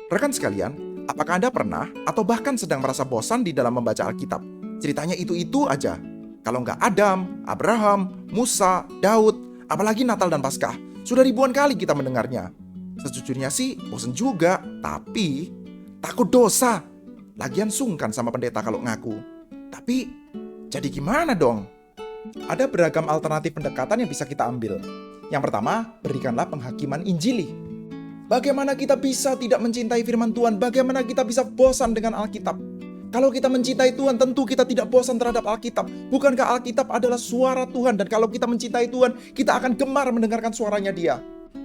Rekan sekalian, apakah Anda pernah atau bahkan sedang merasa bosan di dalam membaca Alkitab? Ceritanya itu-itu aja. Kalau nggak Adam, Abraham, Musa, Daud, apalagi Natal dan Paskah, sudah ribuan kali kita mendengarnya. Sejujurnya sih bosan juga, tapi takut dosa. Lagian sungkan sama pendeta kalau ngaku. Tapi, jadi gimana dong? Ada beragam alternatif pendekatan yang bisa kita ambil. Yang pertama, berikanlah penghakiman Injili. Bagaimana kita bisa tidak mencintai firman Tuhan? Bagaimana kita bisa bosan dengan Alkitab? Kalau kita mencintai Tuhan, tentu kita tidak bosan terhadap Alkitab. Bukankah Alkitab adalah suara Tuhan? Dan kalau kita mencintai Tuhan, kita akan gemar mendengarkan suaranya Dia.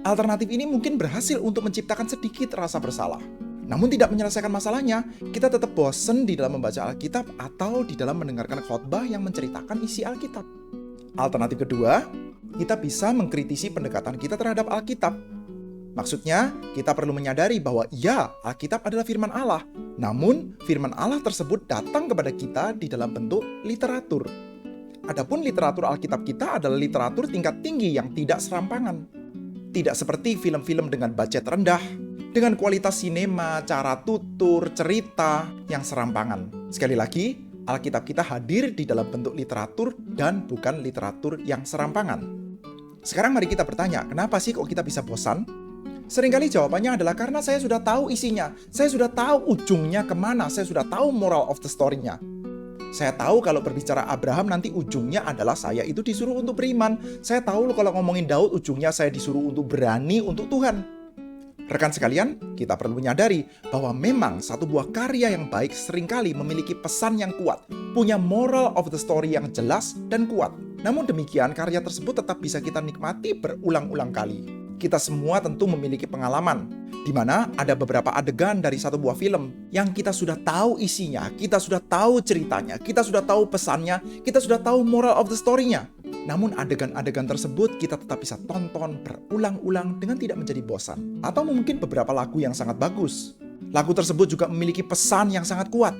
Alternatif ini mungkin berhasil untuk menciptakan sedikit rasa bersalah. Namun tidak menyelesaikan masalahnya, kita tetap bosan di dalam membaca Alkitab atau di dalam mendengarkan khotbah yang menceritakan isi Alkitab. Alternatif kedua, kita bisa mengkritisi pendekatan kita terhadap Alkitab. Maksudnya, kita perlu menyadari bahwa ya, Alkitab adalah firman Allah. Namun, firman Allah tersebut datang kepada kita di dalam bentuk literatur. Adapun literatur Alkitab kita adalah literatur tingkat tinggi yang tidak serampangan. Tidak seperti film-film dengan budget rendah, dengan kualitas sinema, cara tutur, cerita yang serampangan. Sekali lagi, Alkitab kita hadir di dalam bentuk literatur dan bukan literatur yang serampangan. Sekarang mari kita bertanya, kenapa sih kok kita bisa bosan? Seringkali jawabannya adalah karena saya sudah tahu isinya, saya sudah tahu ujungnya kemana, saya sudah tahu moral of the story-nya. Saya tahu kalau berbicara Abraham nanti ujungnya adalah saya itu disuruh untuk beriman. Saya tahu kalau ngomongin Daud ujungnya saya disuruh untuk berani untuk Tuhan. Rekan sekalian, kita perlu menyadari bahwa memang satu buah karya yang baik seringkali memiliki pesan yang kuat, punya moral of the story yang jelas dan kuat. Namun demikian, karya tersebut tetap bisa kita nikmati berulang-ulang kali. Kita semua tentu memiliki pengalaman, di mana ada beberapa adegan dari satu buah film yang kita sudah tahu isinya, kita sudah tahu ceritanya, kita sudah tahu pesannya, kita sudah tahu moral of the story-nya. Namun adegan-adegan tersebut kita tetap bisa tonton berulang-ulang dengan tidak menjadi bosan. Atau mungkin beberapa lagu yang sangat bagus. Lagu tersebut juga memiliki pesan yang sangat kuat.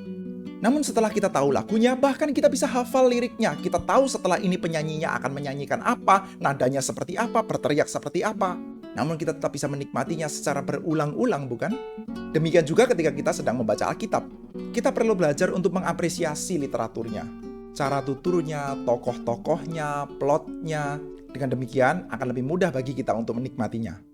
Namun setelah kita tahu lagunya, bahkan kita bisa hafal liriknya. Kita tahu setelah ini penyanyinya akan menyanyikan apa, nadanya seperti apa, berteriak seperti apa. Namun kita tetap bisa menikmatinya secara berulang-ulang, bukan? Demikian juga ketika kita sedang membaca Alkitab. Kita perlu belajar untuk mengapresiasi literaturnya. Cara tuturnya, tokoh-tokohnya, plotnya. Dengan demikian akan lebih mudah bagi kita untuk menikmatinya.